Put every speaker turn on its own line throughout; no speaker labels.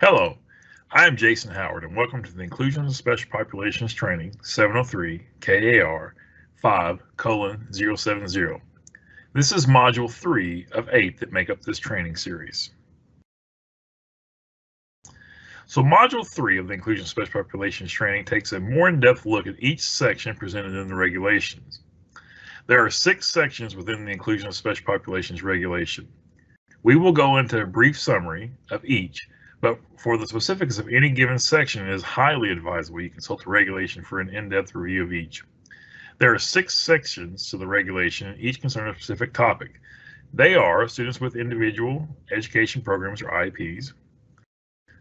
Hello, I am Jason Howard and welcome to the Inclusion of Special Populations Training 703 KAR 5:070. This is Module 3 of 8 that make up this training series. So Module 3 of the Inclusion of Special Populations Training takes a more in-depth look at each section presented in the regulations. There are 6 sections within the Inclusion of Special Populations regulation. We will go into a brief summary of each, but for the specifics of any given section, it is highly advisable you consult the regulation for an in-depth review of each. There are 6 sections to the regulation, each concerning a specific topic. They are students with individual education programs or IEPs,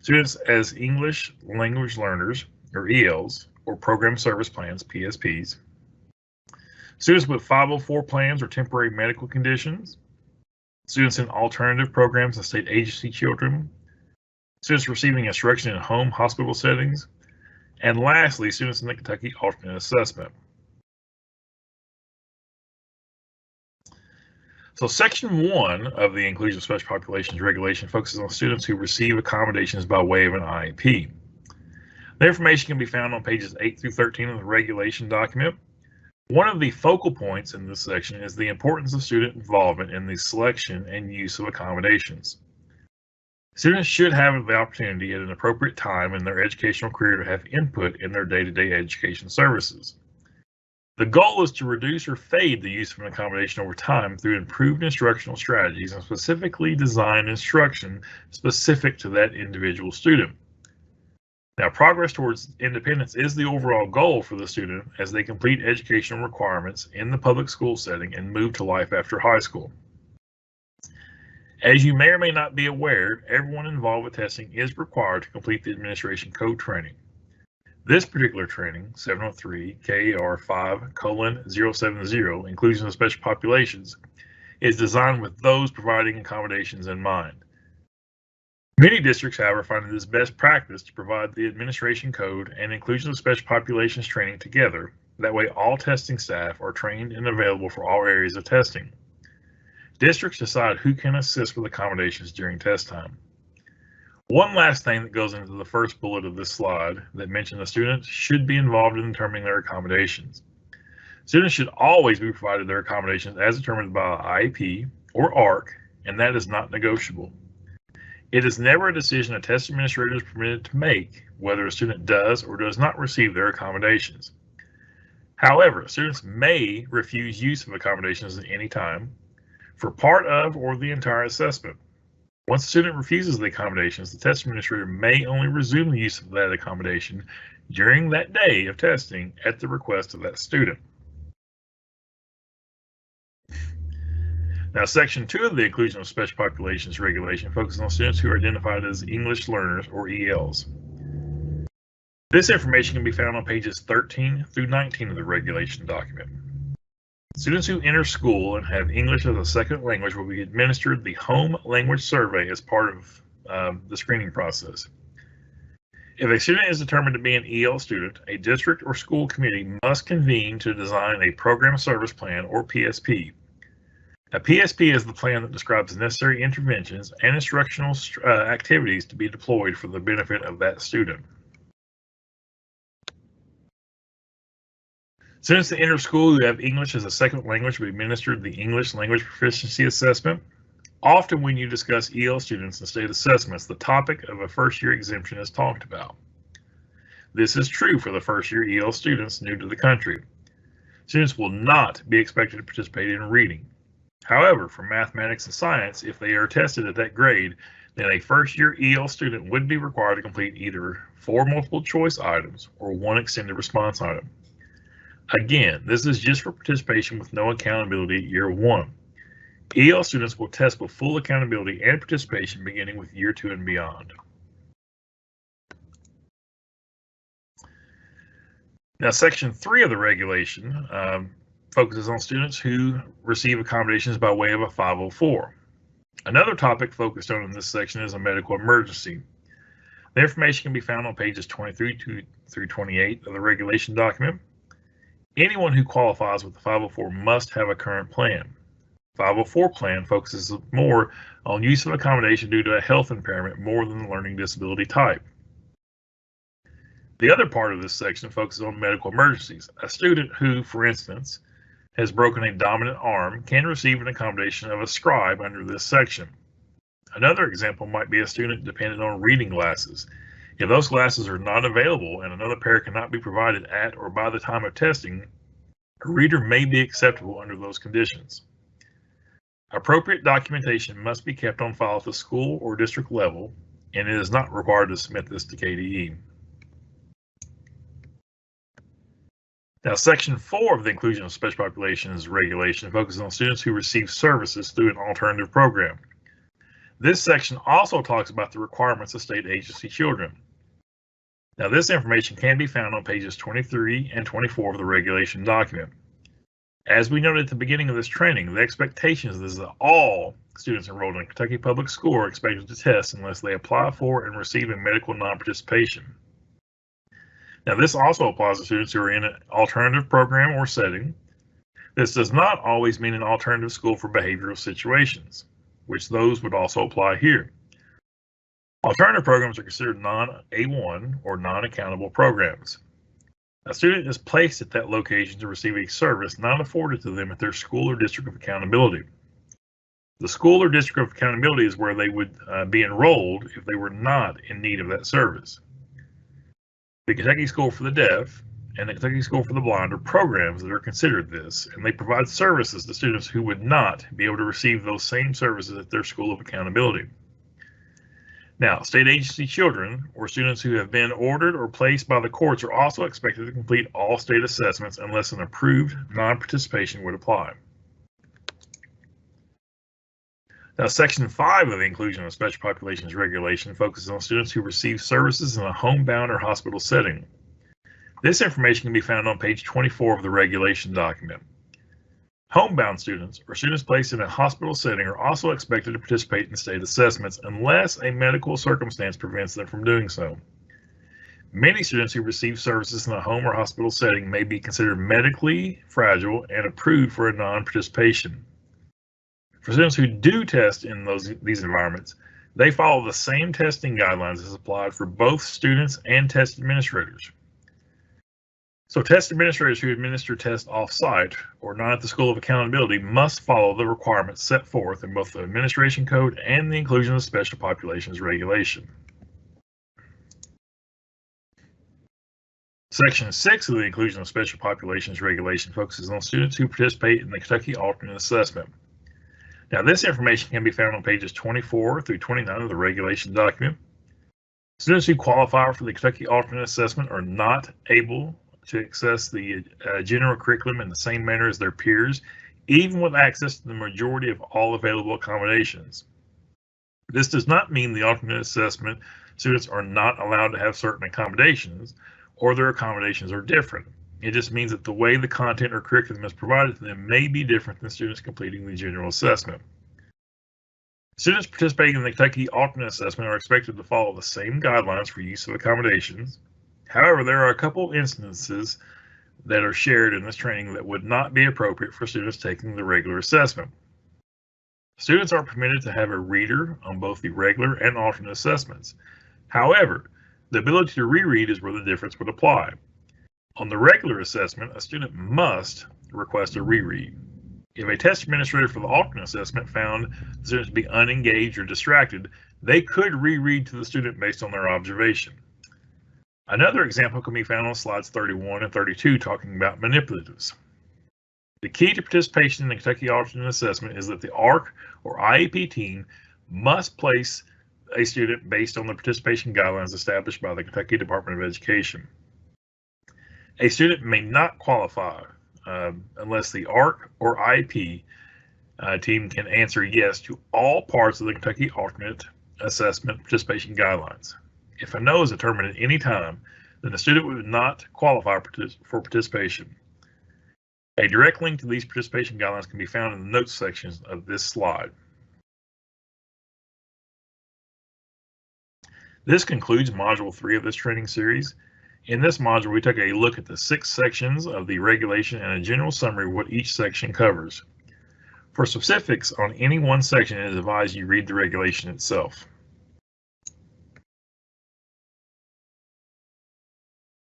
students as English language learners or ELs or program service plans, PSPs, students with 504 plans or temporary medical conditions, students in alternative programs and state agency children, students receiving instruction in home hospital settings, and lastly, students in the Kentucky Alternate Assessment. So Section 1 of the Inclusion of Special Populations regulation focuses on students who receive accommodations by way of an IEP. The information can be found on pages 8 through 13 of the regulation document. One of the focal points in this section is the importance of student involvement in the selection and use of accommodations. Students should have the opportunity at an appropriate time in their educational career to have input in their day-to-day education services. The goal is to reduce or fade the use of an accommodation over time through improved instructional strategies and specifically designed instruction specific to that individual student. Now, progress towards independence is the overall goal for the student as they complete educational requirements in the public school setting and move to life after high school. As you may or may not be aware, everyone involved with testing is required to complete the administration code training. This particular training, 703 KAR 5:070, Inclusion of Special Populations, is designed with those providing accommodations in mind. Many districts, however, find it is best practice to provide the administration code and Inclusion of Special Populations training together. That way, all testing staff are trained and available for all areas of testing. Districts decide who can assist with accommodations during test time. One last thing that goes into the first bullet of this slide that mentioned the students should be involved in determining their accommodations. Students should always be provided their accommodations as determined by IEP or ARC, and that is not negotiable. It is never a decision a test administrator is permitted to make whether a student does or does not receive their accommodations. However, students may refuse use of accommodations at any time for part of or the entire assessment. Once the student refuses the accommodations, the test administrator may only resume the use of that accommodation during that day of testing at the request of that student. Now, Section 2 of the Inclusion of Special Populations regulation focuses on students who are identified as English learners or ELs. This information can be found on pages 13 through 19 of the regulation document. Students who enter school and have English as a second language will be administered the home language survey as part of the screening process. If a student is determined to be an EL student, a district or school committee must convene to design a program service plan or PSP. A PSP is the plan that describes the necessary interventions and instructional activities to be deployed for the benefit of that student. Students that enter school who have English as a second language will be administered the English Language Proficiency Assessment. Often when you discuss EL students in state assessments, the topic of a first-year exemption is talked about. This is true for the first-year EL students new to the country. Students will not be expected to participate in reading. However, for mathematics and science, if they are tested at that grade, then a first-year EL student would be required to complete either 4 multiple choice items or 1 extended response item. Again, this is just for participation with no accountability at year 1. EL students will test with full accountability and participation beginning with year 2 and beyond. Now, Section 3 of the regulation focuses on students who receive accommodations by way of a 504. Another topic focused on in this section is a medical emergency. The information can be found on pages 23 through 28 of the regulation document. Anyone who qualifies with the 504 must have a current plan. 504 plan focuses more on use of accommodation due to a health impairment more than the learning disability type. The other part of this section focuses on medical emergencies. A student who, for instance, has broken a dominant arm can receive an accommodation of a scribe under this section. Another example might be a student dependent on reading glasses. If those glasses are not available and another pair cannot be provided at or by the time of testing, a reader may be acceptable under those conditions. Appropriate documentation must be kept on file at the school or district level, and it is not required to submit this to KDE. Now, Section 4 of the Inclusion of Special Populations Regulation focuses on students who receive services through an alternative program. This section also talks about the requirements of state agency children. Now, this information can be found on pages 23 and 24 of the regulation document. As we noted at the beginning of this training, the expectation is that all students enrolled in a Kentucky public school are expected to test unless they apply for and receive a medical non-participation. Now, this also applies to students who are in an alternative program or setting. This does not always mean an alternative school for behavioral situations, which those would also apply here. Alternative programs are considered non-A1 or non-accountable programs. A student is placed at that location to receive a service not afforded to them at their school or district of accountability. The school or district of accountability is where they would be enrolled if they were not in need of that service. The Kentucky School for the Deaf and the Kentucky School for the Blind are programs that are considered this, and they provide services to students who would not be able to receive those same services at their school of accountability. Now, state agency children or students who have been ordered or placed by the courts are also expected to complete all state assessments unless an approved non-participation would apply. Now, Section 5 of the Inclusion of Special Populations Regulation focuses on students who receive services in a homebound or hospital setting. This information can be found on page 24 of the regulation document. Homebound students or students placed in a hospital setting are also expected to participate in state assessments unless a medical circumstance prevents them from doing so. Many students who receive services in a home or hospital setting may be considered medically fragile and approved for a non-participation. For students who do test in these environments, they follow the same testing guidelines as applied for both students and test administrators. So test administrators who administer tests off-site or not at the School of Accountability must follow the requirements set forth in both the Administration Code and the Inclusion of Special Populations Regulation. Section 6 of the Inclusion of Special Populations Regulation focuses on students who participate in the Kentucky Alternate Assessment. Now, this information can be found on pages 24 through 29 of the regulation document. Students who qualify for the Kentucky Alternate Assessment are not able to access the general curriculum in the same manner as their peers, even with access to the majority of all available accommodations. This does not mean the alternate assessment students are not allowed to have certain accommodations or their accommodations are different. It just means that the way the content or curriculum is provided to them may be different than students completing the general assessment. Students participating in the Kentucky Alternate Assessment are expected to follow the same guidelines for use of accommodations. However, there are a couple instances that are shared in this training that would not be appropriate for students taking the regular assessment. Students are permitted to have a reader on both the regular and alternate assessments. However, the ability to reread is where the difference would apply. On the regular assessment, a student must request a reread. If a test administrator for the alternate assessment found the student to be unengaged or distracted, they could reread to the student based on their observation. Another example can be found on slides 31 and 32 talking about manipulatives. The key to participation in the Kentucky Alternate Assessment is that the ARC or IEP team must place a student based on the participation guidelines established by the Kentucky Department of Education. A student may not qualify unless the ARC or IEP team can answer yes to all parts of the Kentucky Alternate Assessment participation guidelines. If a no is determined at any time, then the student would not qualify for participation. A direct link to these participation guidelines can be found in the notes section of this slide. This concludes Module 3 of this training series. In this module, we took a look at the 6 sections of the regulation and a general summary of what each section covers. For specifics on any one section, it is advised you read the regulation itself.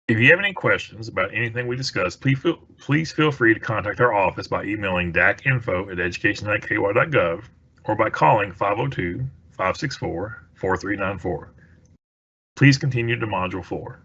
If you have any questions about anything we discussed, please feel free to contact our office by emailing dacinfo@education.ky.gov or by calling 502-564-4394. Please continue to Module 4.